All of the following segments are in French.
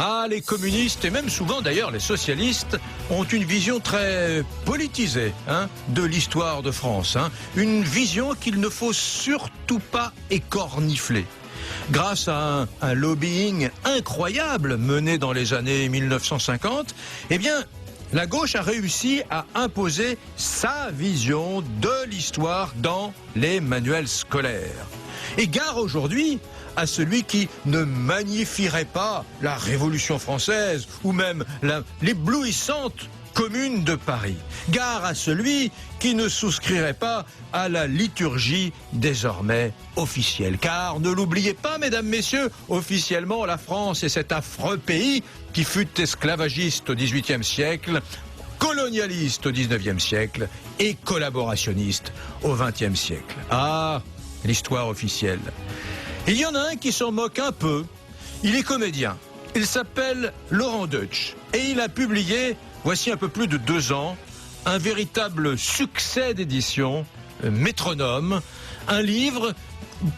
Ah, les communistes et même souvent d'ailleurs les socialistes ont une vision très politisée de l'histoire de France. Une vision qu'il ne faut surtout pas écornifler. Grâce à un lobbying incroyable mené dans les années 1950, eh bien, la gauche a réussi à imposer sa vision de l'histoire dans les manuels scolaires. Et gare aujourd'hui à celui qui ne magnifierait pas la Révolution française ou même l'éblouissante Commune de Paris. Gare à celui qui ne souscrirait pas à la liturgie désormais officielle. Car ne l'oubliez pas, mesdames, messieurs, officiellement la France est cet affreux pays qui fut esclavagiste au XVIIIe siècle, colonialiste au XIXe siècle et collaborationniste au XXe siècle. Ah, l'histoire officielle. Il y en a un qui s'en moque un peu. Il est comédien. Il s'appelle Laurent Deutsch et il a publié, voici un peu plus de 2 ans, un véritable succès d'édition, Métronome, un livre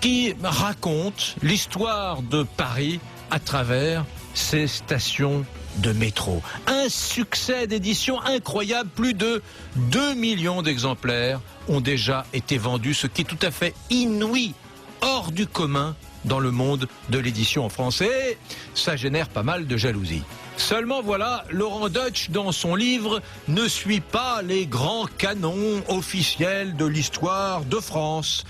qui raconte l'histoire de Paris à travers ses stations de métro. Un succès d'édition incroyable, plus de 2 millions d'exemplaires ont déjà été vendus, ce qui est tout à fait inouï, hors du commun dans le monde de l'édition en français. Ça génère pas mal de jalousie. Seulement voilà, Laurent Deutsch, dans son livre, ne suit pas les grands canons officiels de l'histoire de France.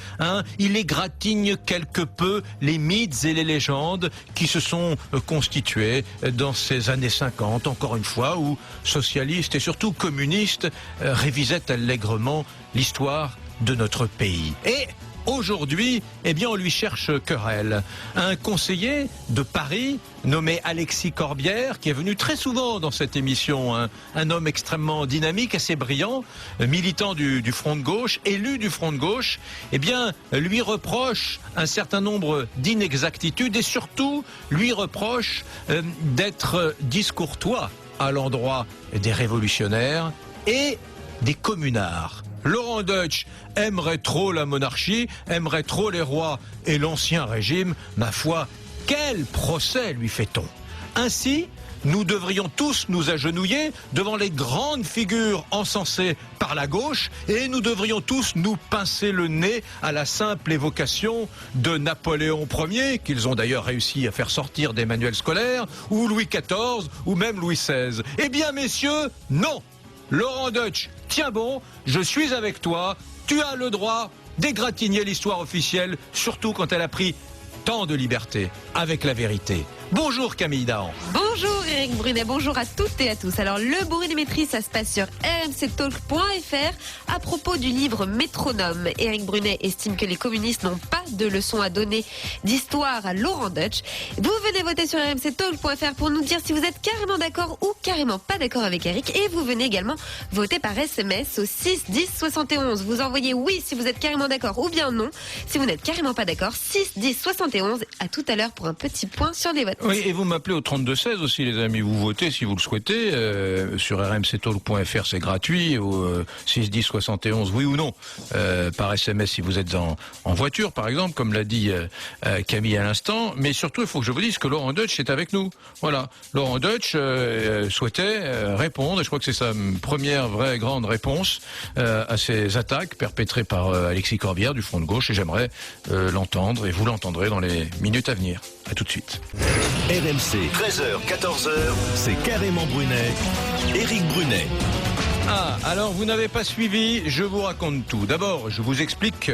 Il égratigne quelque peu les mythes et les légendes qui se sont constitués dans ces années 50, encore une fois, où socialistes et surtout communistes révisaient allègrement l'histoire de notre pays. Et aujourd'hui, eh bien, on lui cherche querelle. Un conseiller de Paris, nommé Alexis Corbière, qui est venu très souvent dans cette émission, un homme extrêmement dynamique, assez brillant, militant du Front de gauche, élu du Front de gauche, eh bien, lui reproche un certain nombre d'inexactitudes et surtout lui reproche d'être discourtois à l'endroit des révolutionnaires et des communards. Laurent Deutsch aimerait trop la monarchie, aimerait trop les rois et l'ancien régime. Ma foi, quel procès lui fait-on? Ainsi, nous devrions tous nous agenouiller devant les grandes figures encensées par la gauche et nous devrions tous nous pincer le nez à la simple évocation de Napoléon Ier, qu'ils ont d'ailleurs réussi à faire sortir des manuels scolaires, ou Louis XIV, ou même Louis XVI. Eh bien, messieurs, non! Laurent Deutsch, tiens bon, je suis avec toi, tu as le droit d'égratigner l'histoire officielle, surtout quand elle a pris tant de liberté avec la vérité. Bonjour Camille Dahan. Bonjour Éric Brunet, bonjour à toutes et à tous. Alors le bourrimétrie, ça se passe sur rmctalk.fr à propos du livre Métronome. Éric Brunet estime que les communistes n'ont pas de leçons à donner d'histoire à Laurent Deutsch. Vous venez voter sur rmctalk.fr pour nous dire si vous êtes carrément d'accord ou carrément pas d'accord avec Éric. Et vous venez également voter par SMS au 6 10 71. Vous envoyez oui si vous êtes carrément d'accord ou bien non si vous n'êtes carrément pas d'accord. 6 10 71. À tout à l'heure pour un petit point sur les votes. Oui, et vous m'appelez au 32-16 aussi, les amis. Vous votez si vous le souhaitez. Sur rmctalk.fr, c'est gratuit. Au 61071, oui ou non. Par SMS si vous êtes en voiture, par exemple, comme l'a dit Camille à l'instant. Mais surtout, il faut que je vous dise que Laurent Deutsch est avec nous. Voilà. Laurent Deutsch souhaitait répondre. Et je crois que c'est sa première vraie grande réponse à ces attaques perpétrées par Alexis Corbière du Front de gauche. Et j'aimerais l'entendre. Et vous l'entendrez dans les minutes à venir. À tout de suite. RMC, 13h, 14h, c'est Carrément Brunet, Éric Brunet. Ah, alors vous n'avez pas suivi, je vous raconte tout. D'abord, je vous explique,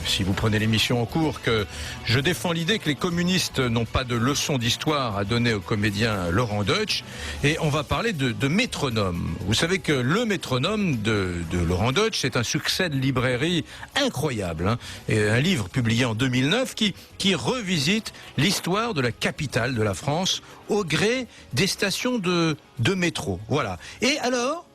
si vous prenez l'émission en cours, que je défends l'idée que les communistes n'ont pas de leçon d'histoire à donner au comédien Laurent Deutsch. Et on va parler de Métronome. Vous savez que le Métronome de Laurent Deutsch, c'est un succès de librairie incroyable. Et un livre publié en 2009 qui revisite l'histoire de la capitale de la France au gré des stations de métro. Voilà. Et alors,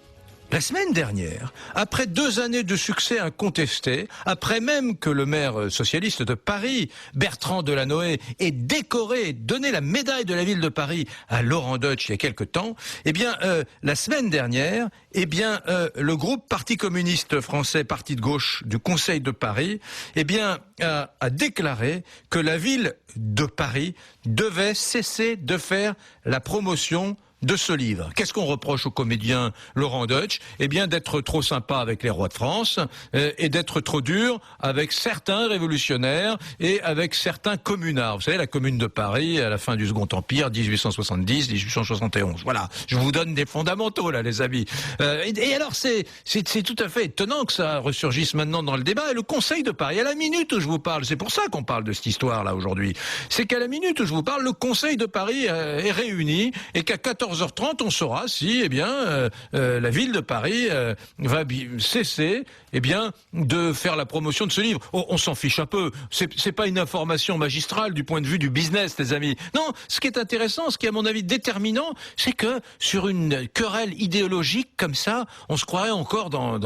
La semaine dernière, après 2 années de succès incontesté, après même que le maire socialiste de Paris, Bertrand Delanoë, ait décoré, donné la médaille de la ville de Paris à Laurent Deutsch il y a quelque temps, eh bien, la semaine dernière, eh bien, le groupe Parti communiste français, parti de gauche du Conseil de Paris, eh bien, a déclaré que la ville de Paris devait cesser de faire la promotion de ce livre. Qu'est-ce qu'on reproche au comédien Laurent Deutsch? Eh bien, d'être trop sympa avec les rois de France et d'être trop dur avec certains révolutionnaires et avec certains communards. Vous savez, la Commune de Paris, à la fin du Second Empire, 1870-1871. Voilà, je vous donne des fondamentaux, là, les amis. Et alors, c'est tout à fait étonnant que ça ressurgisse maintenant dans le débat. Et le Conseil de Paris, à la minute où je vous parle, c'est pour ça qu'on parle de cette histoire-là aujourd'hui, c'est qu'à la minute où je vous parle, le Conseil de Paris est réuni et qu'à 14h30, on saura si, eh bien, la ville de Paris va cesser, eh bien, de faire la promotion de ce livre. On s'en fiche un peu. C'est pas une information magistrale du point de vue du business, les amis. Non, ce qui est intéressant, ce qui est à mon avis déterminant, c'est que sur une querelle idéologique comme ça, on se croirait encore dans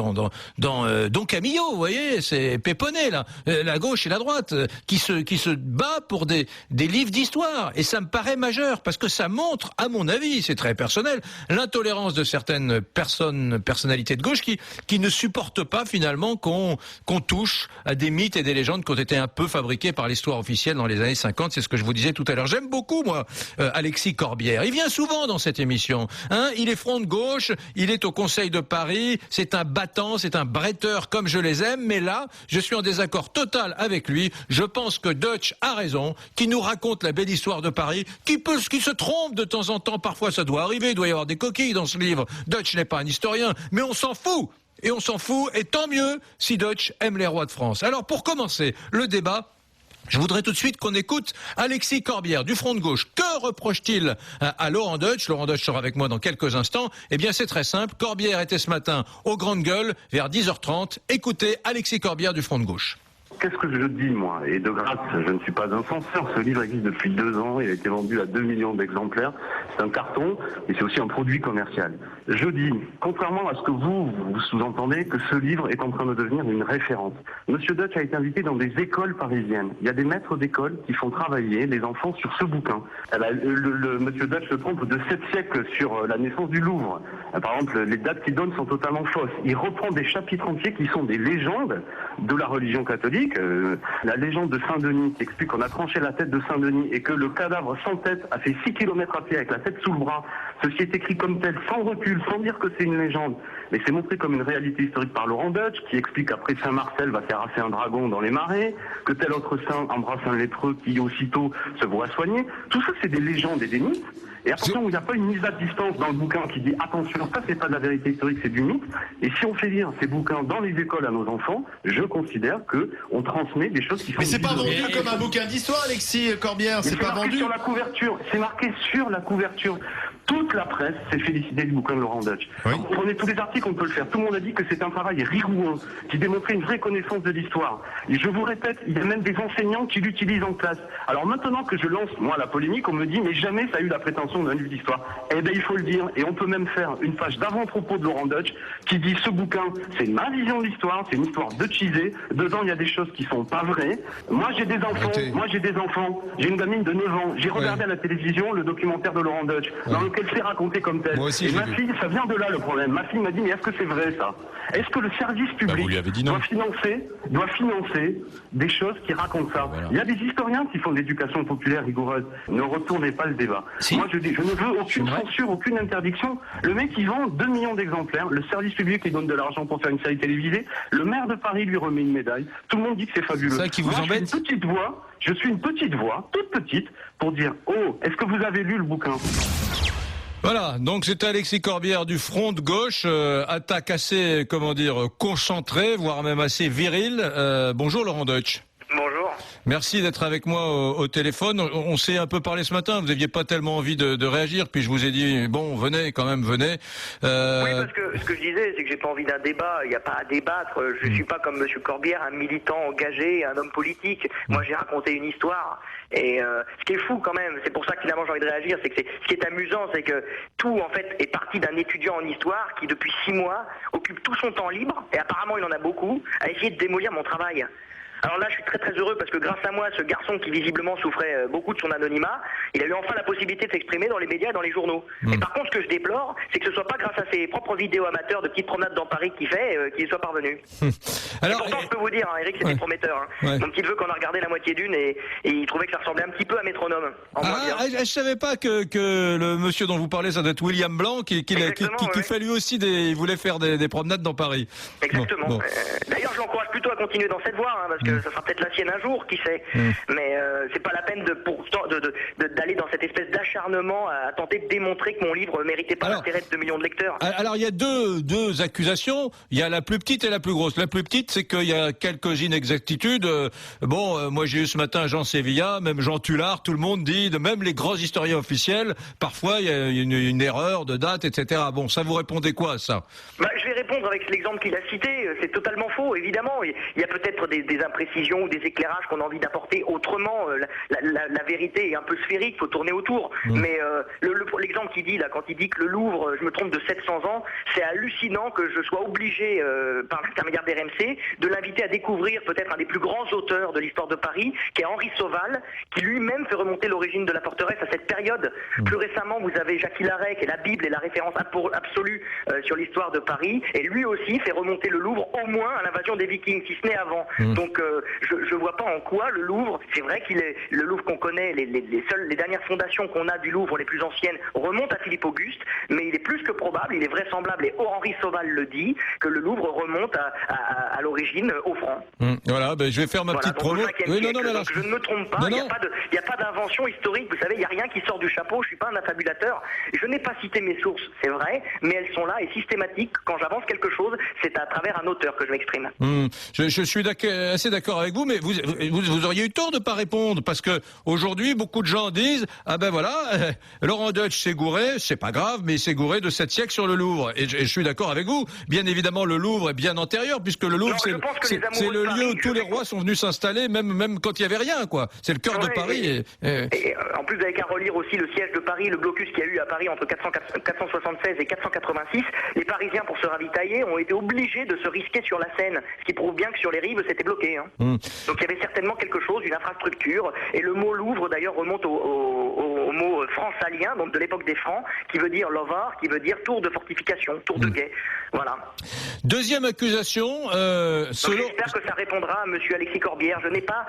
Don Camillo, vous voyez, c'est Péponnet là, la gauche et la droite qui se bat pour des livres d'histoire. Et ça me paraît majeur parce que ça montre, à mon avis, c'est très personnel, l'intolérance de certaines personnalités de gauche qui ne supportent pas finalement qu'on touche à des mythes et des légendes qui ont été un peu fabriqués par l'histoire officielle dans les années 50. C'est ce que je vous disais tout à l'heure. J'aime beaucoup, moi, Alexis Corbière. Il vient souvent dans cette émission. Hein, il est front de gauche, il est au Conseil de Paris, c'est un battant, c'est un bretteur comme je les aime, mais là, je suis en désaccord total avec lui. Je pense que Deutsch a raison, qui nous raconte la belle histoire de Paris, qui se trompe de temps en temps, parfois ça doit arriver, il doit y avoir des coquilles dans ce livre. Deutsch n'est pas un historien, mais on s'en fout. Et on s'en fout, et tant mieux si Deutsch aime les rois de France. Alors pour commencer le débat, je voudrais tout de suite qu'on écoute Alexis Corbière du Front de Gauche. Que reproche-t-il à Laurent Deutsch? Laurent Deutsch sera avec moi dans quelques instants. Eh bien c'est très simple, Corbière était ce matin aux Grandes Gueules vers 10h30. Écoutez Alexis Corbière du Front de Gauche. Qu'est-ce que je dis, moi? Et de grâce, je ne suis pas un censeur. Ce livre existe depuis 2 ans. Il a été vendu à 2 millions d'exemplaires. C'est un carton et c'est aussi un produit commercial. Je dis, contrairement à ce que vous sous-entendez, que ce livre est en train de devenir une référence. Monsieur Deutsch a été invité dans des écoles parisiennes. Il y a des maîtres d'école qui font travailler les enfants sur ce bouquin. Monsieur Deutsch se trompe de 7 siècles sur la naissance du Louvre. Par exemple, les dates qu'il donne sont totalement fausses. Il reprend des chapitres entiers qui sont des légendes de la religion catholique. La légende de Saint-Denis qui explique qu'on a tranché la tête de Saint-Denis et que le cadavre sans tête a fait 6 km à pied avec la tête sous le bras. Ceci est écrit comme tel, sans recul, sans dire que c'est une légende. Mais c'est montré comme une réalité historique par Laurent Deutsch, qui explique qu'après Saint-Marcel va terrasser un dragon dans les marais, que tel autre saint embrasse un lépreux qui aussitôt se voit soigner. Tout ça, c'est des légendes et des mythes. Et attention, il n'y a pas une mise à distance dans le bouquin qui dit attention, ça c'est pas de la vérité historique, c'est du mythe. Et si on fait lire ces bouquins dans les écoles à nos enfants, je considère que on transmet des choses qui sont... Mais c'est pas vendu comme un bouquin d'histoire, Alexis Corbière, c'est pas vendu. Sur la couverture, c'est marqué sur la couverture. Toute la presse s'est félicitée du bouquin de Laurent Deutsch. Oui. Vous prenez tous les articles, on peut le faire. Tout le monde a dit que c'est un travail rigoureux, qui démontrait une vraie connaissance de l'histoire. Et je vous répète, il y a même des enseignants qui l'utilisent en classe. Alors maintenant que je lance, moi, la polémique, on me dit, mais jamais ça a eu la prétention d'un livre d'histoire. Eh bien, il faut le dire. Et on peut même faire une page d'avant-propos de Laurent Deutsch, qui dit, ce bouquin, c'est ma vision de l'histoire, c'est une histoire deutschisée. Dedans, il y a des choses qui sont pas vraies. Moi, j'ai des enfants. J'ai une gamine de 9 ans. J'ai regardé à la télévision le documentaire de Laurent Deutsch, dans lequel c'est raconté comme tel. Moi aussi, et ma fille, ça vient de là le problème. Ma fille m'a dit, mais est-ce que c'est vrai ça? Est-ce que le service public doit financer des choses qui racontent ça? Voilà. Il y a des historiens qui font de l'éducation populaire rigoureuse. Ne retournez pas le débat. Si. Moi je dis, je ne veux aucune censure, aucune interdiction. Le mec il vend 2 millions d'exemplaires, le service public lui donne de l'argent pour faire une série télévisée, le maire de Paris lui remet une médaille, tout le monde dit que c'est fabuleux. C'est ça qui vous embête? Je suis une petite voix, toute petite, pour dire, oh, est-ce que vous avez lu le bouquin? Voilà, donc c'est Alexis Corbière du Front de Gauche, attaque assez, concentrée, voire même assez virile. Bonjour Laurent Deutsch. Bonjour. Merci d'être avec moi au téléphone. On s'est un peu parlé ce matin. Vous n'aviez pas tellement envie de réagir. Puis je vous ai dit, bon, venez quand même, venez. Oui, parce que ce que je disais, c'est que j'ai pas envie d'un débat. Il n'y a pas à débattre. Je suis pas comme Monsieur Corbière, un militant engagé, un homme politique. Moi, j'ai raconté une histoire. Et ce qui est fou quand même, c'est pour ça que finalement j'ai envie de réagir, c'est que ce qui est amusant, c'est que tout en fait est parti d'un étudiant en histoire qui depuis 6 mois occupe tout son temps libre, et apparemment il en a beaucoup, à essayer de démolir mon travail. Alors là, je suis très très heureux parce que grâce à moi, ce garçon qui visiblement souffrait beaucoup de son anonymat, il a eu enfin la possibilité de s'exprimer dans les médias et dans les journaux. Et par contre, ce que je déplore, c'est que ce soit pas grâce à ses propres vidéos amateurs de petites promenades dans Paris qu'il fait qu'il y soit parvenu. Alors, et pourtant, je peux vous dire, hein, Eric, c'était prometteur. Hein. Ouais. Mon petit neveu, qu'on a regardé la moitié d'une et il trouvait que ça ressemblait un petit peu à Métronome. Je savais pas que le monsieur dont vous parlez, ça doit être William Blanc, qui fait lui aussi il voulait faire des promenades dans Paris. Exactement. Bon. D'ailleurs, je l'encourage plutôt à continuer dans cette voie, hein, parce que ça sera peut-être la sienne un jour, qui sait. Mais c'est pas la peine d'aller dans cette espèce d'acharnement à tenter de démontrer que mon livre méritait pas l'intérêt de 2 millions de lecteurs. Alors il y a deux accusations. Il y a la plus petite et la plus grosse. La plus petite, c'est qu'il y a quelques inexactitudes. Moi j'ai eu ce matin Jean Sévilla, même Jean Tullard, tout le monde dit, même les grands historiens officiels, parfois il y a une erreur de date, etc. Bon, ça vous répondez quoi à ça? Je vais répondre avec l'exemple qu'il a cité. C'est totalement faux, évidemment. Il y a peut-être des imprécisions ou des éclairages qu'on a envie d'apporter autrement. La vérité est un peu sphérique, il faut tourner autour. Mais l'exemple qu'il dit là, quand il dit que le Louvre, je me trompe de 700 ans, c'est hallucinant que je sois obligé, par l'intermédiaire d'RMC, de l'inviter à découvrir peut-être un des plus grands auteurs de l'histoire de Paris, qui est Henri Sauval, qui lui-même fait remonter l'origine de la forteresse à cette période. Plus récemment, vous avez Jacques Hilaret, qui est la Bible et la référence absolue sur l'histoire de Paris, et lui aussi fait remonter le Louvre au moins à l'invasion des Vikings, si ce n'est avant. Donc je vois pas en quoi le Louvre, c'est vrai qu'il est le Louvre qu'on connaît, les dernières fondations qu'on a du Louvre, les plus anciennes, remontent à Philippe Auguste, mais il est plus que probable, il est vraisemblable, et Henri Sauval le dit, que le Louvre remonte à l'origine aux Francs. Voilà, je vais faire ma petite promo. Oui, donc je ne me trompe pas, il n'y a pas d'invention historique, vous savez, il n'y a rien qui sort du chapeau, je suis pas un affabulateur, je n'ai pas cité mes sources, c'est vrai, mais elles sont là et systématiques. Quand j'avance quelque chose, c'est à travers un auteur que je m'exprime. Je suis assez d'accord avec vous, mais vous auriez eu tort de pas répondre, parce que aujourd'hui beaucoup de gens disent Laurent Deutsch s'est gouré, c'est pas grave, mais il s'est gouré de 7 siècles sur le Louvre. Et je suis d'accord avec vous. Bien évidemment, le Louvre est bien antérieur, puisque le Louvre c'est le lieu où tous les rois sont venus s'installer, même quand il y avait rien, quoi. C'est le cœur de Paris. Et en plus, vous avez qu'à relire aussi le siège de Paris, le blocus qu'il y a eu à Paris entre 476 et 486. Les Parisiens, pour se ravitailler, ont été obligés de se risquer sur la Seine, ce qui prouve bien que sur les rives, c'était bloqué. Donc il y avait certainement quelque chose, une infrastructure, et le mot Louvre d'ailleurs remonte au mot fransalien, donc de l'époque des Francs, qui veut dire lovar, qui veut dire tour de fortification, tour de guet. Voilà. Deuxième accusation. J'espère que ça répondra à Monsieur Alexis Corbière. Je n'ai pas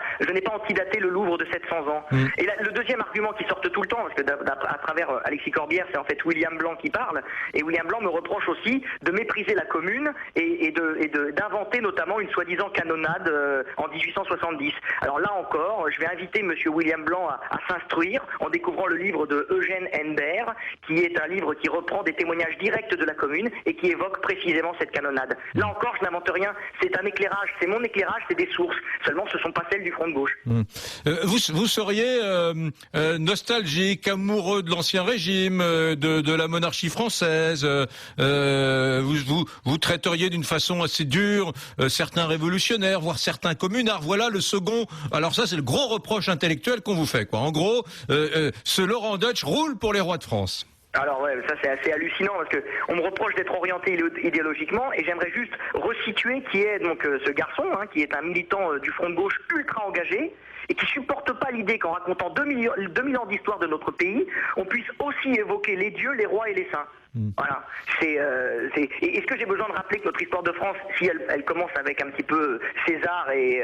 antidaté le Louvre de 700 ans. Et là, le deuxième argument qui sort tout le temps, parce que à travers Alexis Corbière, c'est en fait William Blanc qui parle, et William Blanc me reproche aussi de mépriser la commune et d'inventer notamment une soi-disant canonnade en 1870. Alors là encore, je vais inviter Monsieur William Blanc à s'instruire en découvrant le livre de Eugène Henbert, qui est un livre qui reprend des témoignages directs de la commune et qui évoque précisément cette canonnade. Là encore, je n'invente rien, c'est un éclairage, c'est mon éclairage, c'est des sources. Seulement, ce ne sont pas celles du front de gauche. Vous seriez nostalgique, amoureux de l'Ancien Régime, de la monarchie française. Vous traiteriez d'une façon assez dure certains révolutionnaires, voire certains communards. Voilà le second. Alors ça, c'est le gros reproche intellectuel qu'on vous fait, quoi. En gros, ce Laurent Deutsch roule pour les rois de France. Alors ouais, ça c'est assez hallucinant parce que on me reproche d'être orienté idéologiquement et j'aimerais juste resituer qui est donc ce garçon, qui est un militant du front de gauche ultra engagé et qui supporte pas l'idée qu'en racontant 2000 ans d'histoire de notre pays, on puisse aussi évoquer les dieux, les rois et les saints. Voilà. Est-ce que j'ai besoin de rappeler que notre histoire de France, si elle commence avec un petit peu César et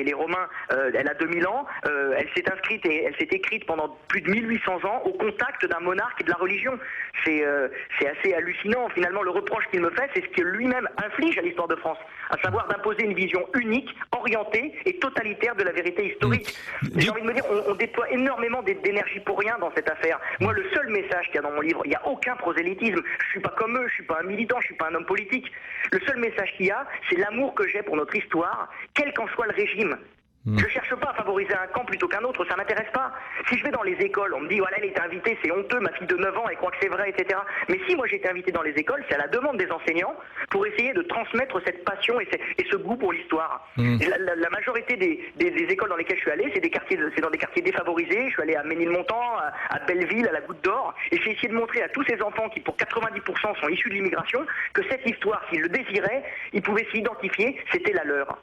les Romains, elle a 2000 ans, elle s'est écrite pendant plus de 1800 ans au contact d'un monarque et de la religion. C'est assez hallucinant. Finalement, le reproche qu'il me fait, c'est ce qu'il lui-même inflige à l'histoire de France, à savoir d'imposer une vision unique, orientée et totalitaire de la vérité historique. J'ai envie de me dire, on déploie énormément d'énergie pour rien dans cette affaire. Moi, le seul message qu'il y a dans mon livre, il n'y a aucun prosélytisme. Je suis pas comme eux, je suis pas un militant, je suis pas un homme politique. Le seul message qu'il y a, c'est l'amour que j'ai pour notre histoire, quel qu'en soit le régime. Je cherche pas à favoriser un camp plutôt qu'un autre, ça m'intéresse pas. Si je vais dans les écoles, on me dit voilà, elle était invitée, c'est honteux, ma fille de 9 ans, elle croit que c'est vrai, etc. Mais si moi j'ai été invité dans les écoles, c'est à la demande des enseignants pour essayer de transmettre cette passion et ce goût pour l'histoire. La majorité des écoles dans lesquelles je suis allé, c'est dans des quartiers défavorisés. Je suis allé à Ménilmontant, à Belleville, à la Goutte d'Or, et j'ai essayé de montrer à tous ces enfants qui pour 90% sont issus de l'immigration que cette histoire, s'ils le désiraient, ils pouvaient s'identifier, c'était la leur.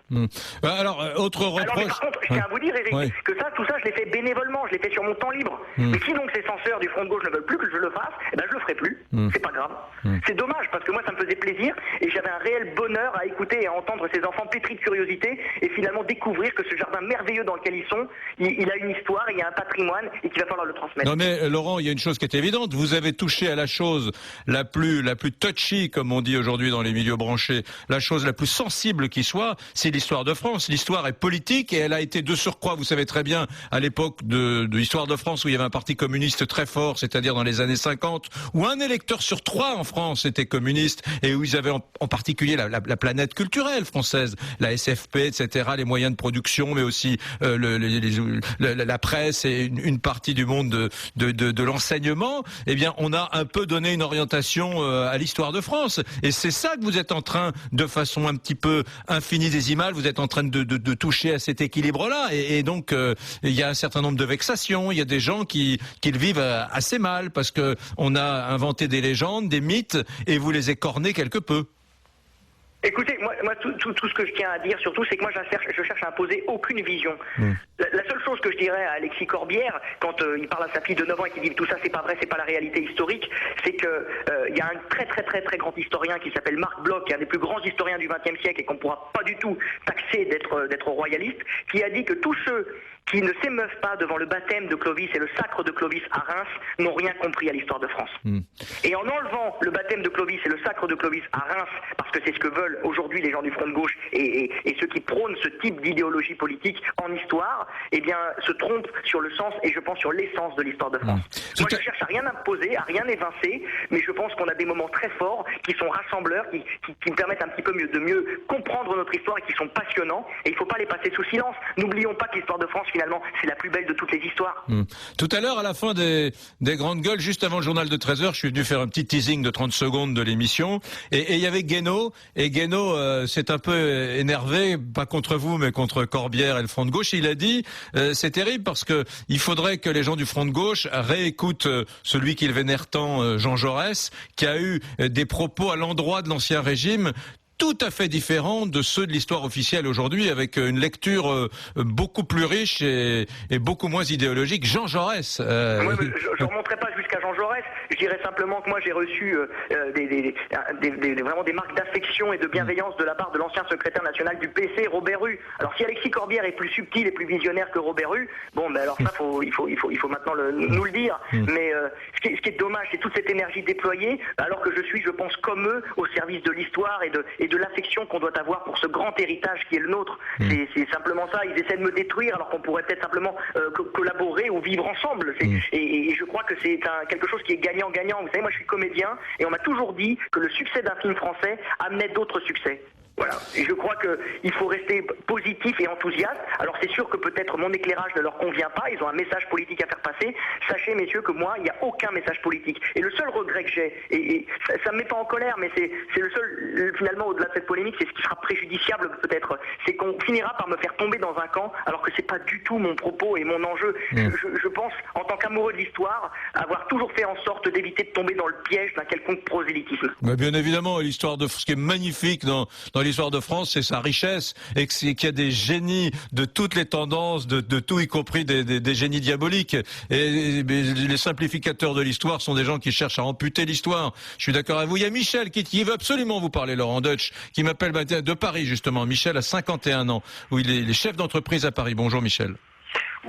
Alors, autre reproche... Par contre, je tiens à vous dire, Eric, que tout ça, je l'ai fait bénévolement, je l'ai fait sur mon temps libre. Mais sinon que ces censeurs du Front de gauche ne veulent plus que je le fasse, eh ben je le ferai plus. C'est pas grave. C'est dommage parce que moi, ça me faisait plaisir et j'avais un réel bonheur à écouter et à entendre ces enfants pétris de curiosité et finalement découvrir que ce jardin merveilleux dans lequel ils sont, il a une histoire, il y a un patrimoine et qu'il va falloir le transmettre. Non mais Laurent, il y a une chose qui est évidente. Vous avez touché à la chose la plus touchy, comme on dit aujourd'hui dans les milieux branchés, la chose la plus sensible qui soit, c'est l'histoire de France. L'histoire est politique et elle a été de surcroît, vous savez très bien, à l'époque de l'histoire de France où il y avait un parti communiste très fort, c'est-à-dire dans les années 50, où un électeur sur 3 en France était communiste et où ils avaient en particulier la planète culturelle française, la SFP, etc., les moyens de production, mais aussi la presse et une partie du monde de l'enseignement. Eh bien, on a un peu donné une orientation à l'histoire de France. Et c'est ça que vous êtes en train, de façon un petit peu infinitésimale, vous êtes en train de toucher à cet équilibre-là. Et donc, il y a un certain nombre de vexations. Il y a des gens qui le vivent assez mal parce que on a inventé des légendes, des mythes, et vous les écornez quelque peu. Écoutez, moi tout ce que je tiens à dire surtout, c'est que moi je cherche à imposer aucune vision. La seule chose que je dirais à Alexis Corbière, quand il parle à sa fille de 9 ans et qu'il dit tout ça c'est pas vrai, c'est pas la réalité historique, c'est que il y a un très grand historien qui s'appelle Marc Bloch, qui est un des plus grands historiens du XXe siècle et qu'on pourra pas du tout taxer d'être royaliste, qui a dit que tous ceux qui ne s'émeuvent pas devant le baptême de Clovis et le sacre de Clovis à Reims n'ont rien compris à l'histoire de France. Et en enlevant le baptême de Clovis et le sacre de Clovis à Reims, parce que c'est ce que veulent aujourd'hui les gens du Front de gauche et ceux qui prônent ce type d'idéologie politique en histoire, eh bien, se trompent sur le sens et je pense sur l'essence de l'histoire de France. Moi, je cherche à rien imposer, à rien évincer, mais je pense qu'on a des moments très forts qui sont rassembleurs, qui permettent un petit peu de mieux comprendre notre histoire et qui sont passionnants. Et il ne faut pas les passer sous silence. N'oublions pas que l'histoire de France, finalement, c'est la plus belle de toutes les histoires. Tout à l'heure, à la fin des grandes gueules, juste avant le journal de 13h, je suis venu faire un petit teasing de 30 secondes de l'émission. Et il y avait Guénaud. Et Guénaud s'est un peu énervé, pas contre vous, mais contre Corbière et le Front de gauche. Et il a dit, c'est terrible parce que il faudrait que les gens du Front de gauche réécoutent celui qu'ils vénèrent tant, Jean Jaurès, qui a eu des propos à l'endroit de l'Ancien Régime tout à fait différents de ceux de l'histoire officielle aujourd'hui, avec une lecture beaucoup plus riche et beaucoup moins idéologique. Jean Jaurès. Je ne remonterai pas jusqu'à Jean Jaurès. Je dirais simplement que moi j'ai reçu vraiment des marques d'affection et de bienveillance de la part de l'ancien secrétaire national du PC, Robert Rue. Alors si Alexis Corbière est plus subtil et plus visionnaire que Robert Rue, bon, ben alors ça il faut maintenant nous le dire. Mais ce qui est dommage, c'est toute cette énergie déployée, alors que je suis, je pense, comme eux, au service de l'histoire et de l'affection qu'on doit avoir pour ce grand héritage qui est le nôtre. C'est simplement ça. Ils essaient de me détruire alors qu'on pourrait peut-être simplement collaborer ou vivre ensemble. Et je crois que c'est quelque chose qui est gagnant-gagnant. Vous savez, moi je suis comédien et on m'a toujours dit que le succès d'un film français amenait d'autres succès. Voilà. Et je crois qu'il faut rester positif et enthousiaste. Alors c'est sûr que peut-être mon éclairage ne leur convient pas, ils ont un message politique à faire passer. Sachez, messieurs, que moi, il n'y a aucun message politique. Et le seul regret que j'ai, et ça me met pas en colère, mais c'est le seul, finalement, au-delà de cette polémique, c'est ce qui sera préjudiciable peut-être, c'est qu'on finira par me faire tomber dans un camp, alors que c'est pas du tout mon propos et mon enjeu. Je pense, en tant qu'amoureux de l'histoire, avoir toujours fait en sorte d'éviter de tomber dans le piège d'un quelconque prosélytisme. Mais bien évidemment, l'histoire de ce qui est magnifique dans l'histoire de France, c'est sa richesse et qu'il y a des génies de toutes les tendances, de tout, y compris des génies diaboliques. Et les simplificateurs de l'histoire sont des gens qui cherchent à amputer l'histoire. Je suis d'accord avec vous. Il y a Michel qui veut absolument vous parler, Laurent Deutsch, qui m'appelle de Paris justement. Michel a 51 ans, où il est chef d'entreprise à Paris. Bonjour Michel.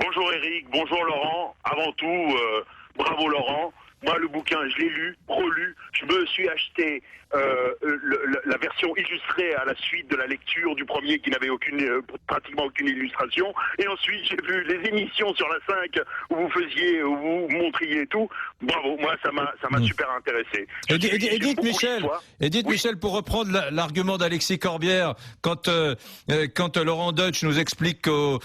Bonjour Eric, bonjour Laurent. Avant tout, bravo Laurent. Moi, le bouquin, je l'ai lu, relu. Je me suis acheté la version illustrée à la suite de la lecture du premier qui n'avait pratiquement aucune illustration. Et ensuite, j'ai vu les émissions sur la 5 où vous montriez tout. bravo, moi ça m'a super intéressé. Et dites Michel, pour reprendre l'argument d'Alexis Corbière, quand Laurent Deutsch nous explique qu'au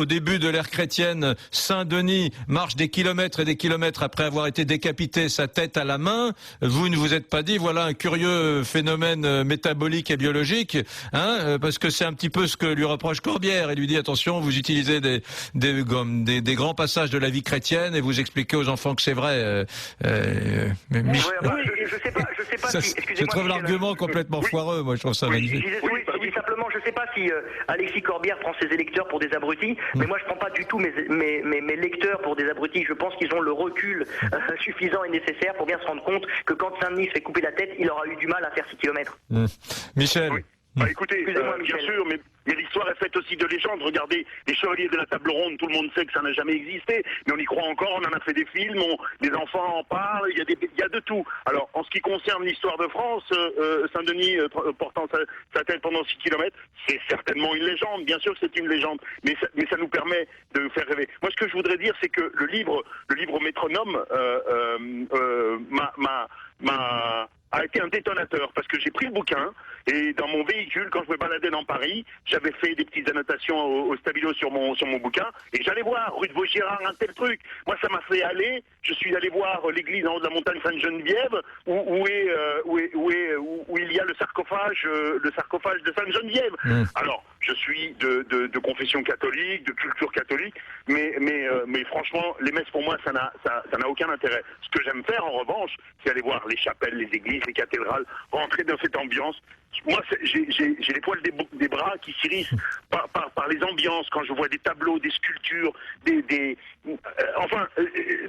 début de l'ère chrétienne, Saint-Denis marche des kilomètres et des kilomètres après avoir été décapité, sa tête à la main, vous ne vous êtes pas dit voilà un curieux phénomène métabolique et biologique, hein, parce que c'est un petit peu ce que lui reproche Corbière. Il lui dit attention, vous utilisez des grands passages de la vie chrétienne et vous expliquez aux enfants que c'est vrai. Je sais pas si, je trouve l'argument complètement foireux, moi je trouve ça magnifique. Je dis simplement, je sais pas si Alexis Corbière prend ses électeurs pour des abrutis, mais moi je prends pas du tout mes lecteurs pour des abrutis. Je pense qu'ils ont le recul suffisant et nécessaire pour bien se rendre compte que quand Saint-Denis se fait couper la tête, il aura eu du mal à faire 6 km. Michel. Oui. Bah, écoutez, bien sûr, mais l'histoire est faite aussi de légendes. Regardez, les Chevaliers de la Table Ronde, tout le monde sait que ça n'a jamais existé, mais on y croit encore, on en a fait des films, les enfants en parlent, il y a de tout. Alors, en ce qui concerne l'histoire de France, Saint-Denis portant sa tête pendant 6 km, c'est certainement une légende, bien sûr que c'est une légende, mais ça nous permet de faire rêver. Moi, ce que je voudrais dire, c'est que le livre Métronome a été un détonateur, parce que j'ai pris le bouquin, et dans mon véhicule, quand je me baladais dans Paris, j'avais fait des petites annotations au stabilo sur mon bouquin, et j'allais voir, rue de Vaugirard, un tel truc. Moi, ça m'a fait aller, je suis allé voir l'église en haut de la montagne Sainte-Geneviève, où il y a le sarcophage de Sainte-Geneviève. Alors, je suis de confession catholique, de culture catholique, mais franchement, les messes pour moi, ça n'a aucun intérêt. Ce que j'aime faire, en revanche, c'est aller voir les chapelles, les églises, les cathédrales, rentrer dans cette ambiance. Moi, j'ai les poils des bras qui s'irrissent par les ambiances, quand je vois des tableaux, des sculptures,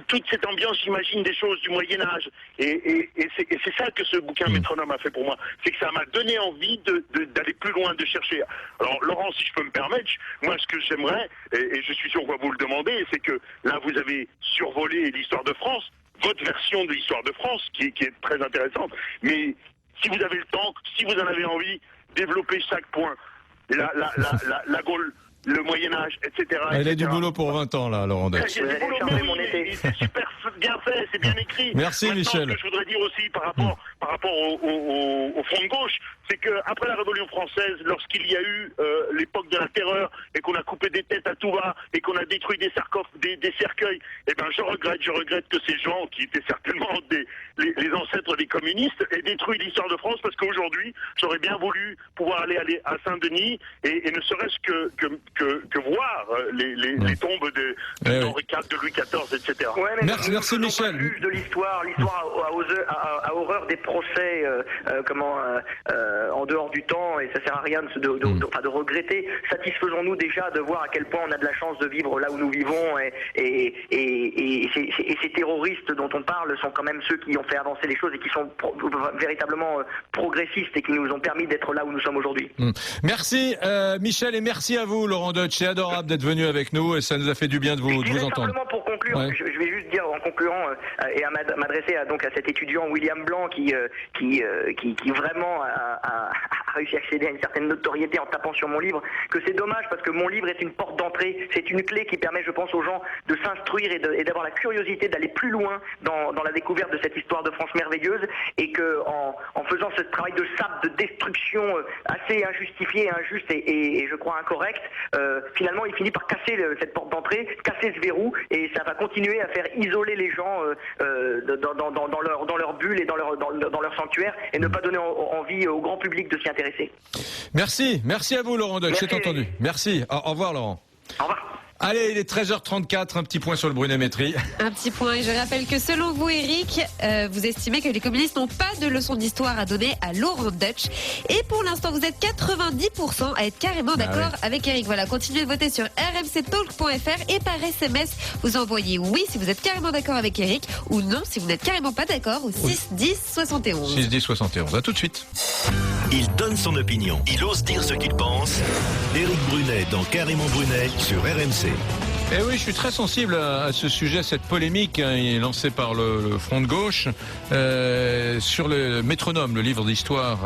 toute cette ambiance, j'imagine des choses du Moyen-Âge. Et c'est ça que ce bouquin Métronome a fait pour moi. C'est que ça m'a donné envie d'aller plus loin, de chercher. Alors, Laurent, si je peux me permettre, moi, ce que j'aimerais, et je suis sûr qu'on va vous le demander, c'est que là, vous avez survolé l'histoire de France, votre version de l'histoire de France, qui est très intéressante. Mais si vous avez le temps, si vous en avez envie, développez chaque point. La Gaule, le Moyen-Âge, etc. Il a du boulot pour 20 ans, là, Laurent Deutsch. C'est super bien fait, c'est bien écrit. Merci, maintenant, Michel. Ce que je voudrais dire aussi par rapport au Front de gauche, c'est qu'après la Révolution française, lorsqu'il y a eu l'époque de la terreur, et qu'on a coupé des têtes à tout va, et qu'on a détruit des cercueils, eh ben je regrette que ces gens, qui étaient certainement les ancêtres des communistes, aient détruit l'histoire de France, parce qu'aujourd'hui, j'aurais bien voulu pouvoir aller à Saint-Denis, et ne serait-ce que voir les tombes d'Henri IV, de Louis XIV, etc. Ouais, merci Michel. Juge de l'histoire a horreur des procès, en dehors du temps, et ça sert à rien de regretter. Satisfaisons-nous déjà de voir à quel point on a de la chance de vivre là où nous vivons, et ces terroristes dont on parle sont quand même ceux qui ont fait avancer les choses et qui sont véritablement progressistes et qui nous ont permis d'être là où nous sommes aujourd'hui. Merci Michel, et merci à vous Laurent Deutsch, c'est adorable d'être venu avec nous et ça nous a fait du bien de vous entendre. Simplement pour conclure, je vais juste dire en concluant et à m'adresser à cet étudiant William Blanc qui vraiment a réussi à accéder à une certaine notoriété en tapant sur mon livre, que c'est dommage parce que mon livre est une porte d'entrée, c'est une clé qui permet, je pense, aux gens de s'instruire et d'avoir la curiosité d'aller plus loin dans la découverte de cette histoire de France merveilleuse, et que en faisant ce travail de sape, de destruction assez injustifié, injuste et je crois incorrect, finalement il finit par casser cette porte d'entrée, casser ce verrou, et ça va continuer à faire isoler les gens dans leur bulle et dans leur sanctuaire, et ne pas donner envie au grand public de s'y intéresser. Merci à vous Laurent Deutsch, c'est entendu. Merci, au revoir Laurent. Au revoir. Allez, il est 13h34, un petit point sur le Brunet-Métry. Un petit point, et je rappelle que selon vous, Eric, vous estimez que les communistes n'ont pas de leçon d'histoire à donner à Laurent Deutsch. Et pour l'instant, vous êtes 90% à être carrément d'accord avec Eric. Voilà, continuez de voter sur rmctalk.fr et par SMS, vous envoyez oui si vous êtes carrément d'accord avec Eric, ou non si vous n'êtes carrément pas d'accord, au 61071. 61071, à tout de suite. Il donne son opinion, il ose dire ce qu'il pense. Éric Brunet dans Carrément Brunet sur RMC. Eh oui, je suis très sensible à ce sujet, cette polémique lancée par le Front de gauche sur le Métronome, le livre d'histoire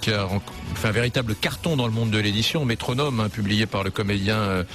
qui a fait un véritable carton dans le monde de l'édition, Métronome, hein, publié par le comédien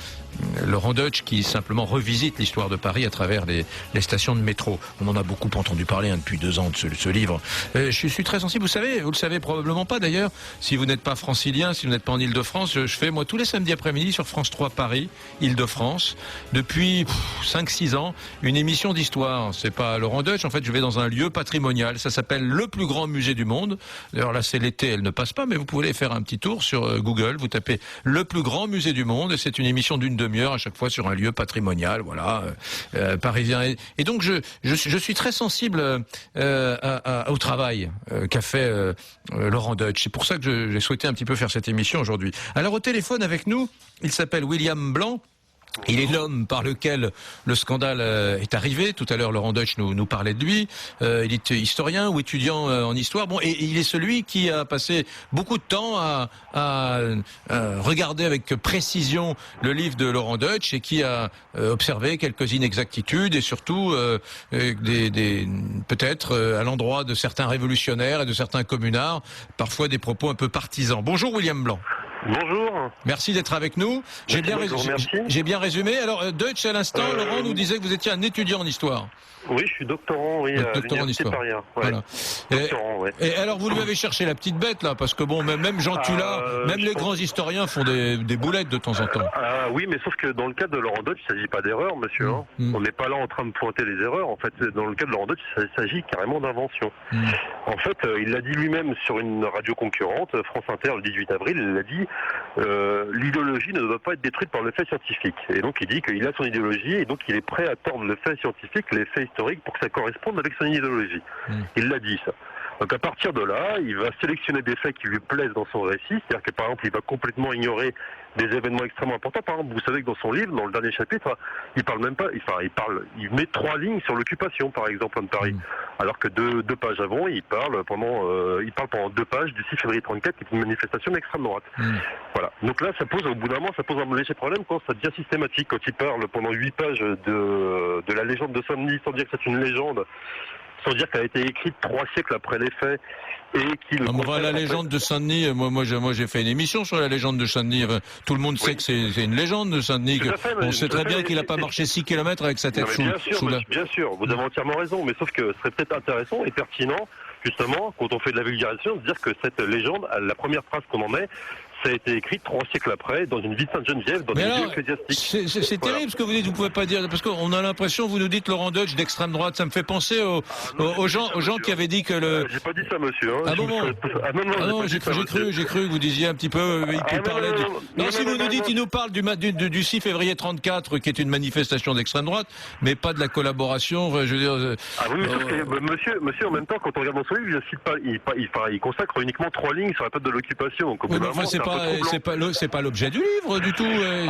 Laurent Deutsch, qui simplement revisite l'histoire de Paris à travers les stations de métro. On en a beaucoup entendu parler depuis 2 ans de ce livre. Je suis très sensible, vous le savez probablement pas d'ailleurs, si vous n'êtes pas francilien, si vous n'êtes pas en Île-de-France, je fais moi tous les samedis après-midi sur France 3 Paris, Île-de-France, depuis 5-6 ans, une émission d'histoire. C'est pas Laurent Deutsch, en fait je vais dans un lieu patrimonial, ça s'appelle le plus grand musée du monde. D'ailleurs là c'est l'été, elle ne passe pas, mais vous pouvez aller faire un petit tour sur Google, vous tapez le plus grand musée du monde, et c'est une émission d'une demi-heure à chaque fois sur un lieu patrimonial, voilà, parisien. Et donc je suis très sensible au travail qu'a fait Laurent Deutsch. C'est pour ça que j'ai souhaité un petit peu faire cette émission aujourd'hui. Alors au téléphone avec nous, il s'appelle William Blanc. Il est l'homme par lequel le scandale est arrivé. Tout à l'heure, Laurent Deutsch nous parlait de lui. Il est historien ou étudiant en histoire. Bon, et il est celui qui a passé beaucoup de temps à regarder avec précision le livre de Laurent Deutsch et qui a observé quelques inexactitudes et surtout peut-être à l'endroit de certains révolutionnaires et de certains communards, parfois des propos un peu partisans. Bonjour William Blanc. Bonjour. Merci d'être avec nous. J'ai bien résumé. Alors, Deutsch, à l'instant, Laurent nous disait que vous étiez un étudiant en histoire. Oui, je suis doctorant, oui, à l'université Paris. Ouais. Voilà. Et alors, vous lui avez cherché la petite bête, là, parce que bon, même Jean Tula, même les grands historiens font des boulettes de temps en temps. Oui, mais sauf que dans le cas de Laurent Deutsch, il ne s'agit pas d'erreur, monsieur. On n'est pas là en train de pointer les erreurs. En fait, dans le cas de Laurent Deutsch, il s'agit carrément d'invention. En fait, il l'a dit lui-même sur une radio concurrente, France Inter, le 18 avril, il a dit l'idéologie ne doit pas être détruite par le fait scientifique. Et donc, il dit qu'il a son idéologie et donc il est prêt à tordre le fait scientifique, les faits historiques, pour que ça corresponde avec son idéologie. Il l'a dit, ça. Donc à partir de là, il va sélectionner des faits qui lui plaisent dans son récit, c'est-à-dire que par exemple, il va complètement ignorer des événements extrêmement importants. Par exemple, vous savez que dans son livre, dans le dernier chapitre, il parle même pas, il met 3 lignes sur l'occupation, par exemple, de Paris. Alors que deux pages avant, il parle pendant 2 pages du 6 février 34, qui est une manifestation d'extrême droite. Voilà. Donc là, au bout d'un moment, ça pose un léger problème quand ça devient systématique. Quand il parle pendant 8 pages de la légende de Saint-Denis, sans dire que c'est une légende, sans dire qu'elle a été écrite 3 siècles après les faits, et qu'il... la légende de Saint-Denis, moi j'ai fait une émission sur la légende de Saint-Denis. Tout le monde sait que c'est une légende de Saint-Denis. On sait très bien qu'il n'a pas marché 6 km avec sa tête sous la... Bien sûr, vous avez entièrement raison, mais sauf que ce serait peut-être intéressant et pertinent, justement, quand on fait de la vulgarisation, de dire que cette légende, la première phrase qu'on en met, ça a été écrit 3 siècles après, dans une ville de Sainte-Geneviève, dans une ville ecclésiastique. C'est terrible ce que vous dites, vous pouvez pas dire, parce qu'on a l'impression, vous nous dites Laurent Deutsch d'extrême droite, ça me fait penser aux gens qui avaient dit que le... J'ai pas dit ça, monsieur. Ah bon, non, j'ai cru que vous disiez un petit peu, il parlait de... Non, si vous nous dites, il nous parle du 6 février 34, qui est une manifestation d'extrême droite, mais pas de la collaboration, je veux dire... Ah oui, mais sauf que, monsieur, en même temps, quand on regarde dans son livre, il consacre uniquement 3 lignes sur la période de l'occupation. C'est pas l'objet du livre du tout.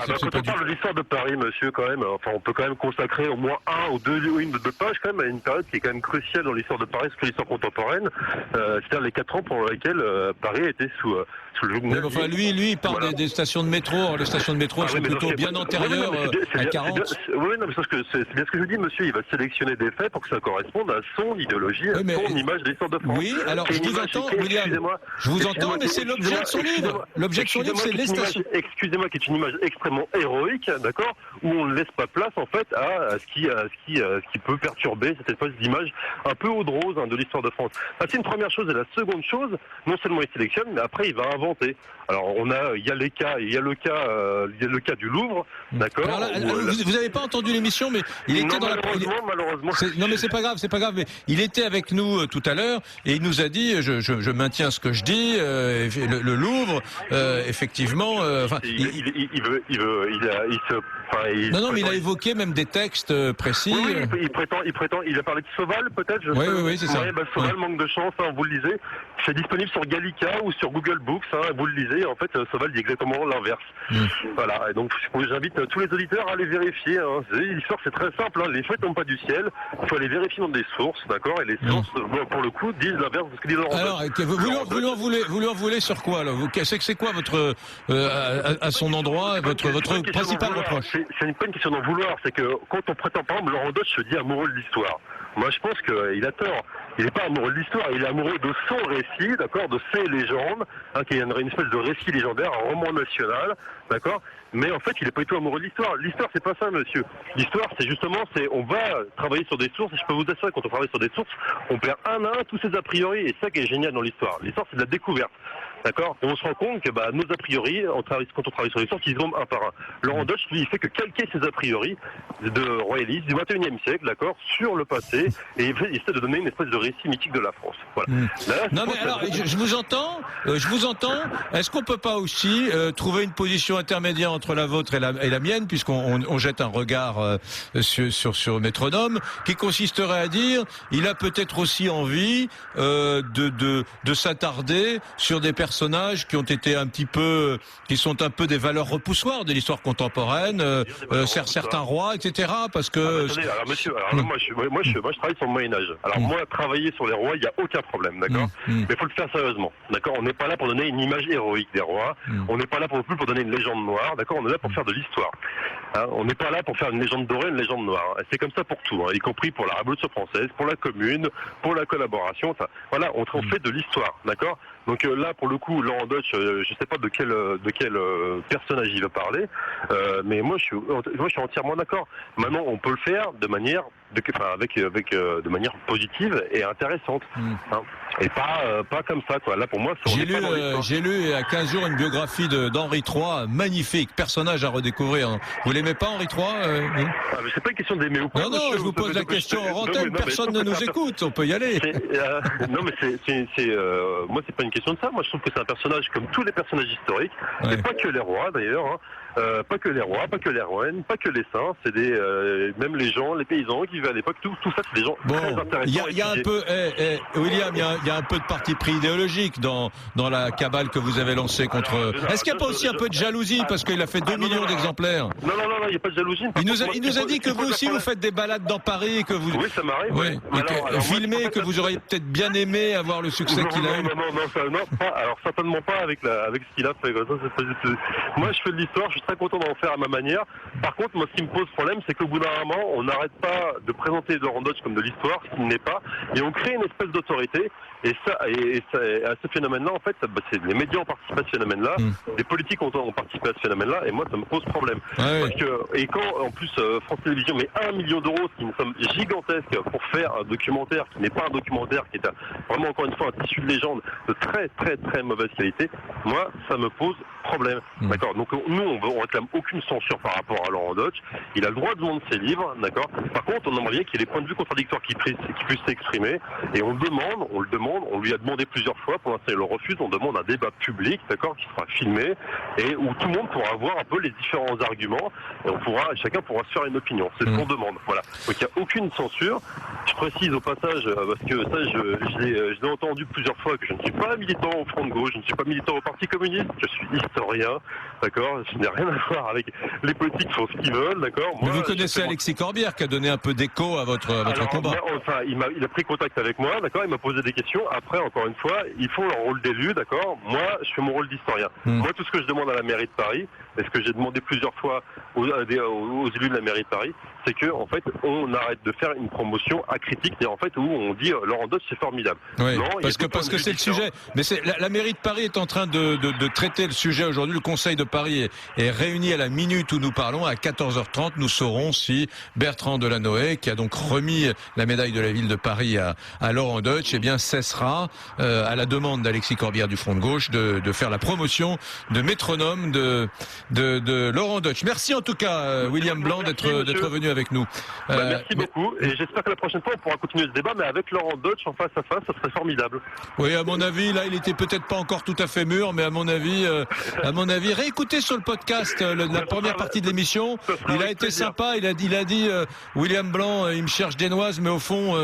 Quand on parle de l'histoire de Paris, monsieur, quand même, on peut quand même consacrer au moins 1 ou 2 pages quand même à une période qui est quand même cruciale dans l'histoire de Paris, surtout l'histoire contemporaine, c'est-à-dire les 4 ans pendant lesquels Paris était sous le joug nazi. Enfin, lui, il parle des stations de métro. Alors, les stations de métro sont plutôt bien antérieures à 40. Oui, non, mais c'est bien ce que je dis, monsieur. Il va sélectionner des faits pour que ça corresponde à son idéologie, à son image de l'histoire de France. Oui, alors je vous entends, William. Je vous entends, mais c'est l'objet de son livre. L'objet de son livre, c'est les stations. Excusez-moi, qui est une image extrêmement héroïque, d'accord, où on ne laisse pas place, en fait, à ce qui peut perturber cette espèce d'image un peu eau de rose de l'histoire de France. Ça, c'est une première chose. Et la seconde chose, non seulement il sélectionne, mais après il va inventer. Alors il y a le cas du Louvre, d'accord. Vous n'avez pas entendu l'émission, mais il était dans malheureusement. Non, mais c'est pas grave. Mais il était avec nous tout à l'heure et il nous a dit, je maintiens ce que je dis, le Louvre, effectivement. Mais il a évoqué même des textes précis. Oui, il prétend. Il a parlé de Sauval, peut-être. Oui, c'est ça. Sauval, manque de chance. Vous le lisez. C'est disponible sur Gallica ou sur Google Books. Vous le lisez. En fait, Sauval dit exactement l'inverse. Voilà. Et donc, j'invite tous les auditeurs à aller vérifier. L'histoire, c'est très simple. Les faits tombent pas du ciel. Il faut aller vérifier dans des sources, d'accord. Et les sources, pour le coup, disent l'inverse de ce que dit Laurent. Alors, vous lui en voulez sur quoi là? C'est quoi votre à son endroit votre principal reproche? C'est pas une question d'en vouloir. C'est que quand on prétend, par exemple, Laurent Deutsch se dit amoureux de l'histoire. Moi, je pense qu'il a tort. il n'est pas amoureux de l'histoire, il est amoureux de son récit, d'accord, de ses légendes, qui est une espèce de récit légendaire, un roman national, d'accord. Mais en fait, il n'est pas du tout amoureux de l'histoire. L'histoire, c'est pas ça, monsieur. L'histoire, c'est justement, on va travailler sur des sources, et je peux vous assurer, quand on travaille sur des sources, on perd un à un tous ces a priori, et c'est ça qui est génial dans l'histoire. L'histoire, c'est de la découverte. D'accord. Et on se rend compte que nos a priori, quand on travaille sur les sources, ils tombent un par un. Laurent Deutsch, lui, il fait que calquer ses a priori de royalistes du XXIe siècle, d'accord, sur le passé, et il essaie de donner une espèce de récit mythique de la France. Voilà. Là, non mais alors, je vous entends. Est-ce qu'on peut pas aussi trouver une position intermédiaire entre la vôtre et la mienne, puisqu'on jette un regard sur Métronome, qui consisterait à dire, il a peut-être aussi envie de s'attarder sur des personnages qui ont été qui sont un peu des valeurs repoussoires de l'histoire contemporaine, certains rois, etc. Parce que. Attendez, alors monsieur, moi je travaille sur le Moyen-Âge. Alors moi, travailler sur les rois, il n'y a aucun problème, d'accord. Mais il faut le faire sérieusement, d'accord. On n'est pas là pour donner une image héroïque des rois. On n'est pas là pour donner une légende noire, d'accord. On est là pour faire de l'histoire. Hein, on n'est pas là pour faire une légende dorée, une légende noire. C'est comme ça pour tout, y compris pour la Révolution française, pour la Commune, pour la collaboration. Enfin, voilà, on fait de l'histoire, d'accord. Donc là, pour le coup, Laurent Deutsch, je sais pas de quel personnage il va parler, mais moi je suis entièrement d'accord. Maintenant, on peut le faire de manière de manière positive et intéressante, hein, et pas comme ça, quoi. Là, pour moi, j'ai lu il y a 15 jours une biographie d'Henri III, magnifique, personnage à redécouvrir. Vous l'aimez pas, Henri III? C'est pas une question d'aimer ou pas. Non, je vous pose la question en antenne, personne ne nous écoute, on peut y aller. Non, mais moi, c'est pas une question de ça. Moi, je trouve que c'est un personnage comme tous les personnages historiques, et pas que les rois d'ailleurs, hein. Pas que les rois, pas que les roynes, pas que les saints, c'est même les gens, les paysans qui vivaient à l'époque, tout ça, c'est des gens très intéressants. Il y a un peu, William, il y a un peu de parti pris idéologique dans la cabale que vous avez lancée contre. Est-ce qu'il n'y a pas aussi un peu de jalousie parce qu'il a fait 2 millions d'exemplaires? Non, il n'y a pas de jalousie. Il nous a dit que vous aussi vous faites des balades dans Paris et que vous. Oui, ça m'arrive. Oui. Filmé, que vous auriez peut-être bien aimé avoir le succès qu'il a eu. Non, alors certainement pas avec ce qu'il a fait. Moi, je fais de l'histoire, je suis très content d'en faire à ma manière. Par contre, moi, ce qui me pose problème, c'est qu'au bout d'un moment, on n'arrête pas de présenter Laurent Deutsch comme de l'histoire, ce qui n'est pas, et on crée une espèce d'autorité. Et à ce phénomène-là, en fait, c'est les médias ont participé à ce phénomène-là, les politiques ont participé à ce phénomène-là, et moi, ça me pose problème. Et quand, en plus, France Télévisions met 1 million d'euros, ce qui est une somme gigantesque, pour faire un documentaire qui n'est pas un documentaire, qui est vraiment, encore une fois, un tissu de légende de très, très, très mauvaise qualité, moi, ça me pose problème. D'accord. Donc, nous, on réclame aucune censure par rapport à Laurent Deutsch. Il a le droit de vendre ses livres, d'accord. Par contre, on aimerait bien qu'il y ait des points de vue contradictoires qui puissent s'exprimer, et on le demande, on lui a demandé plusieurs fois, pour l'instant il le refuse, on demande un débat public, d'accord, qui sera filmé, et où tout le monde pourra voir un peu les différents arguments, et chacun pourra se faire une opinion. C'est ce qu'on demande, voilà. Donc il n'y a aucune censure. Je précise au passage, parce que ça, je l'ai entendu plusieurs fois, que je ne suis pas militant au Front de Gauche, je ne suis pas militant au Parti communiste, je suis historien, d'accord, je n'ai rien à voir avec les politiques qui font ce qu'ils veulent, d'accord. Mais vous connaissez Alexis Corbière, qui a donné un peu d'écho à votre combat. Il a pris contact avec moi, d'accord, il m'a posé des questions. Après, encore une fois, ils font leur rôle d'élu, d'accord. Moi, je fais mon rôle d'historien. Moi, tout ce que je demande à la mairie de Paris, et ce que j'ai demandé plusieurs fois aux élus de la mairie de Paris, c'est que, en fait, on arrête de faire une promotion acritique, et en fait, où on dit Laurent Deutsch, c'est formidable. Oui, non, parce que c'est le sujet. Mais la mairie de Paris est en train de traiter le sujet aujourd'hui. Le Conseil de Paris est réuni à la minute où nous parlons. À 14h30, nous saurons si Bertrand Delanoë, qui a donc remis la médaille de la ville de Paris à Laurent Deutsch, eh bien, cessera, à la demande d'Alexis Corbière du Front de Gauche, de faire la promotion de Métronome de Laurent Deutsch. Merci en tout cas, William Blanc, d'être venu avec nous. Merci beaucoup, et j'espère que la prochaine fois on pourra continuer ce débat, mais avec Laurent Deutsch en face à face, ça serait formidable. Oui, à mon avis, là, il était peut-être pas encore tout à fait mûr, mais à mon avis, réécoutez sur le podcast la première partie de l'émission. Il a été sympa. Il a dit William Blanc, il me cherche des noises, mais au fond,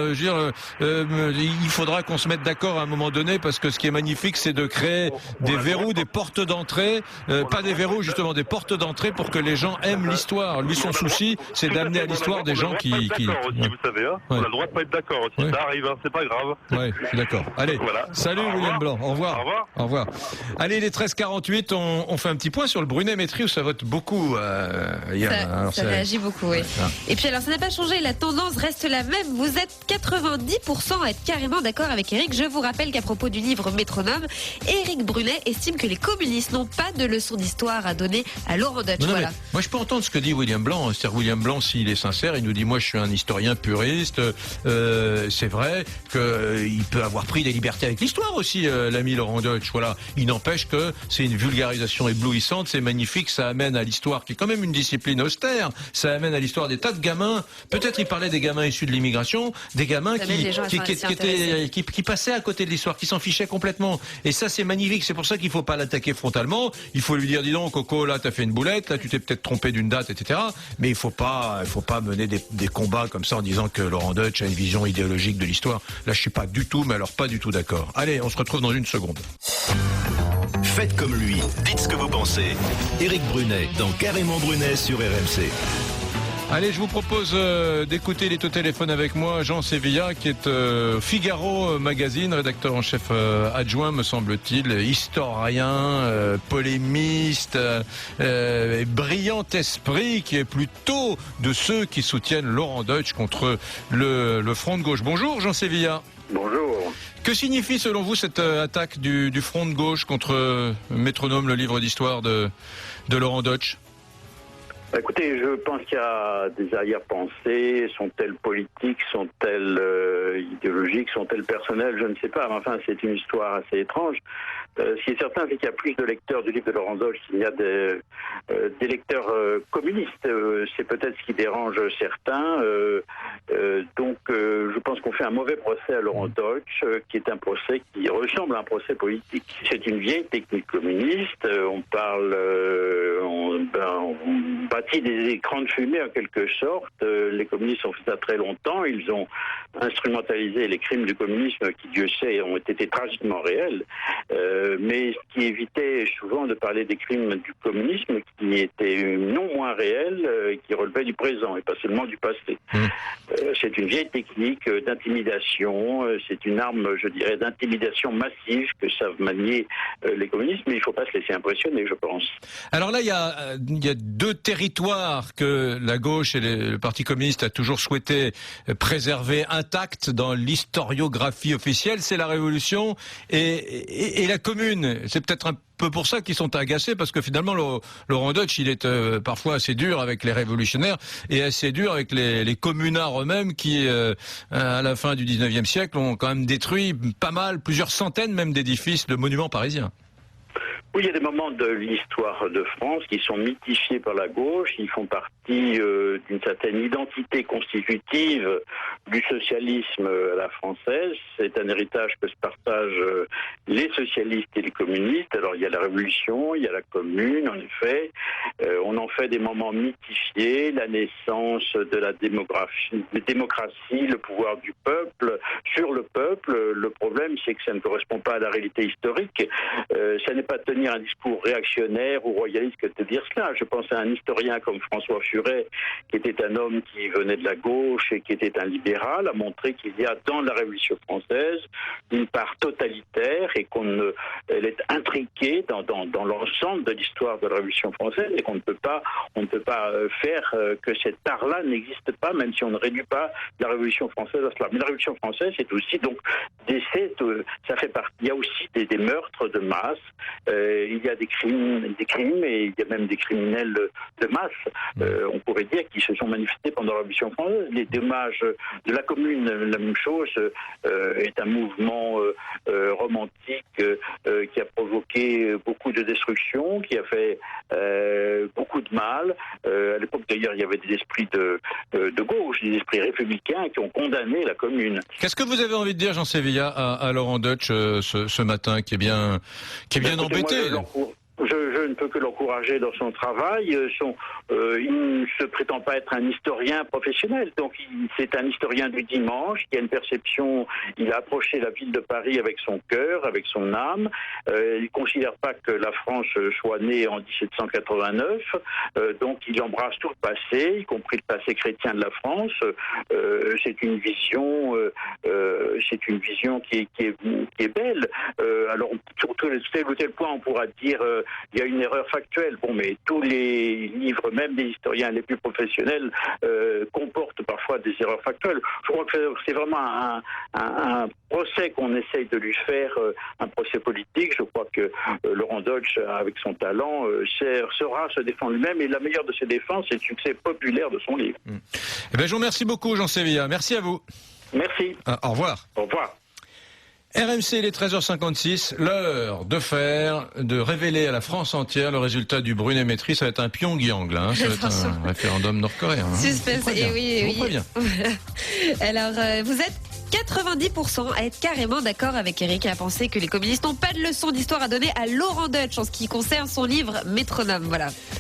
il faudra qu'on se mette d'accord à un moment donné, parce que ce qui est magnifique, c'est de créer des verrous, des portes d'entrée, pas des verrous, justement, des portes d'entrée pour que les gens aiment l'histoire. Lui, son souci, c'est d'amener à l'histoire des gens qui... D'accord aussi, vous savez, hein. On a le droit de pas être d'accord aussi. Ouais. Ça arrive, hein, c'est pas grave. Ouais, je suis d'accord. Allez, Voilà. salut William Blanc, au revoir. Au revoir. Au revoir. Allez, il est 13h48, on fait un petit point sur le Brunet-Métry où ça vote beaucoup. Yann. Ça réagit beaucoup, oui. Et puis alors, ça n'a pas changé, la tendance reste la même. Vous êtes 90% à être carrément d'accord avec Eric. Je vous rappelle qu'à propos du livre Métronome, Éric Brunet estime que les communistes n'ont pas de leçon d'histoire à donner à Laurent Deutsch. Non, Voilà. mais moi, je peux entendre ce que dit William Blanc. C'est-à-dire, William Blanc, s'il est sincère, il nous dit, moi, je suis un historien puriste. C'est vrai qu'il peut avoir pris des libertés avec l'histoire aussi, l'ami Laurent Deutsch. Voilà. Il n'empêche que c'est une vulgarisation éblouissante, c'est magnifique, ça amène à l'histoire, qui est quand même une discipline austère. Ça amène à l'histoire des tas de gamins. Peut-être il parlait des gamins issus de l'immigration, des gamins qui passaient à côté de l'histoire, qui s'en fichaient complètement. Et ça, c'est magnifique. C'est pour ça qu'il faut pas l'attaquer frontalement. Il faut lui dire, dis donc, Coco, là, t'as fait une boulette, là, tu t'es peut-être trompé d'une date, etc. Mais il faut pas mener des combats comme ça en disant que Laurent Deutsch a une vision idéologique de l'histoire. Là, je suis pas du tout, mais alors pas du tout d'accord. Allez, on se retrouve dans une seconde. Faites comme lui, dites ce que vous pensez. Éric Brunet dans Carrément Brunet sur RMC. Allez, je vous propose d'écouter, il est au téléphone avec moi, Jean Sévilla, qui est Figaro Magazine, rédacteur en chef adjoint, me semble-t-il, historien, polémiste, brillant esprit, qui est plutôt de ceux qui soutiennent Laurent Deutsch contre le Front de gauche. Bonjour, Jean Sévilla. Bonjour. Que signifie selon vous cette attaque du Front de gauche contre Métronome, le livre d'histoire de Laurent Deutsch ? Écoutez, je pense qu'il y a des arrière-pensées. Sont-elles politiques, sont-elles idéologiques, sont-elles personnelles? Je ne sais pas. Mais enfin, c'est une histoire assez étrange. Ce qui est certain, c'est qu'il y a plus de lecteurs du livre de Laurent Deutsch qu'il y a des lecteurs communistes. C'est peut-être ce qui dérange certains. Donc, je pense qu'on fait un mauvais procès à Laurent Deutsch, qui est un procès qui ressemble à un procès politique. C'est une vieille technique communiste. On parle... on bâtit des écrans de fumée en quelque sorte. Les communistes ont fait ça très longtemps. Ils ont instrumentalisé les crimes du communisme qui, Dieu sait, ont été tragiquement réels. Mais ce qui évitait souvent de parler des crimes du communisme qui étaient non moins réels, qui relevaient du présent et pas seulement du passé. C'est une vieille technique d'intimidation. C'est une arme, je dirais, d'intimidation massive que savent manier les communistes, mais il ne faut pas se laisser impressionner, je pense. Alors là, il y a deux territoires que la gauche et le Parti communiste a toujours souhaité préserver intacts dans l'historiographie officielle, c'est la Révolution et la Commune. C'est peut-être un peu pour ça qu'ils sont agacés, parce que finalement Laurent Deutsch, il est parfois assez dur avec les révolutionnaires et assez dur avec les communards eux-mêmes qui, à la fin du 19e siècle, ont quand même détruit pas mal, plusieurs centaines même d'édifices, de monuments parisiens. Oui, il y a des moments de l'histoire de France qui sont mythifiés par la gauche. Ils font partie d'une certaine identité constitutive du socialisme à la française. C'est un héritage que se partagent les socialistes et les communistes. Alors, il y a la Révolution, il y a la Commune, en effet. On en fait des moments mythifiés, la naissance de la démocratie, le pouvoir du peuple, sur le peuple. Le problème, c'est que ça ne correspond pas à la réalité historique. Ça n'est pas tenir un discours réactionnaire ou royaliste que de dire cela. Je pense à un historien comme François Furet, qui était un homme qui venait de la gauche et qui était un libéral, a montré qu'il y a dans la Révolution française une part totalitaire et elle est intriquée dans l'ensemble de l'histoire de la Révolution française et qu'on ne peut pas faire que cette part-là n'existe pas, même si on ne réduit pas la Révolution française à cela. Mais la Révolution française, c'est aussi donc ça fait partie. Il y a aussi des meurtres de masse. Il y a des crimes et il y a même des criminels de masse, on pourrait dire, qui se sont manifestés pendant la Révolution française. Les dommages de la Commune, la même chose, est un mouvement romantique qui a provoqué beaucoup de destruction, qui a fait beaucoup de mal. À l'époque, d'ailleurs, il y avait des esprits de gauche, des esprits républicains qui ont condamné la Commune. Qu'est-ce que vous avez envie de dire, Jean Sévilla, à Laurent Deutsch ce matin, qui est bien embêté? Je je ne peux que l'encourager dans son travail. Il ne se prétend pas être un historien professionnel, donc c'est un historien du dimanche qui a une perception. Il a approché la ville de Paris avec son cœur, avec son âme. Il ne considère pas que la France soit née en 1789, donc il embrasse tout le passé, y compris le passé chrétien de la France. C'est une vision qui est belle. Alors sur tel ou tel point, on pourra dire il y a une erreur factuelle. Bon, mais tous les livres, même des historiens les plus professionnels, comportent parfois des erreurs factuelles. Je crois que c'est vraiment un procès qu'on essaye de lui faire, un procès politique. Je crois que Laurent Deutsch, avec son talent, saura se défendre lui-même, et la meilleure de ses défenses, c'est le succès populaire de son livre. Eh bien, je vous remercie beaucoup, Jean Sévilla. Merci à vous. Merci. Au revoir. Au revoir. RMC, il est 13h56, l'heure de révéler à la France entière le résultat du Brunet-Métry. Ça va être un Pyongyang, là. Ça va être un référendum nord-coréen. Suspense, et oui. Prévient. Alors, vous êtes 90% à être carrément d'accord avec Eric, à penser que les communistes n'ont pas de leçon d'histoire à donner à Laurent Deutsch en ce qui concerne son livre Métronome.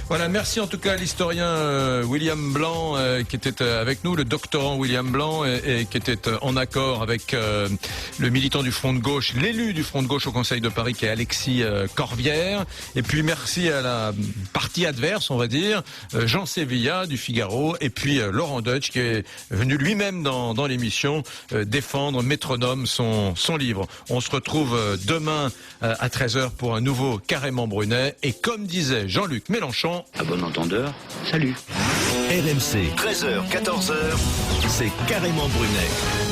Voilà, merci en tout cas à l'historien William Blanc qui était avec nous, le doctorant William Blanc, et qui était en accord avec le militant du Front de Gauche, l'élu du Front de Gauche au Conseil de Paris, qui est Alexis Corbière. Et puis merci à la partie adverse, on va dire, Jean Sévilla du Figaro, et puis Laurent Deutsch, qui est venu lui-même dans l'émission défendre Métronome, son livre. On se retrouve demain à 13h pour un nouveau Carrément Brunet. Et comme disait Jean-Luc Mélenchon, à bon entendeur, salut. RMC, 13h, 14h, c'est Carrément Brunet.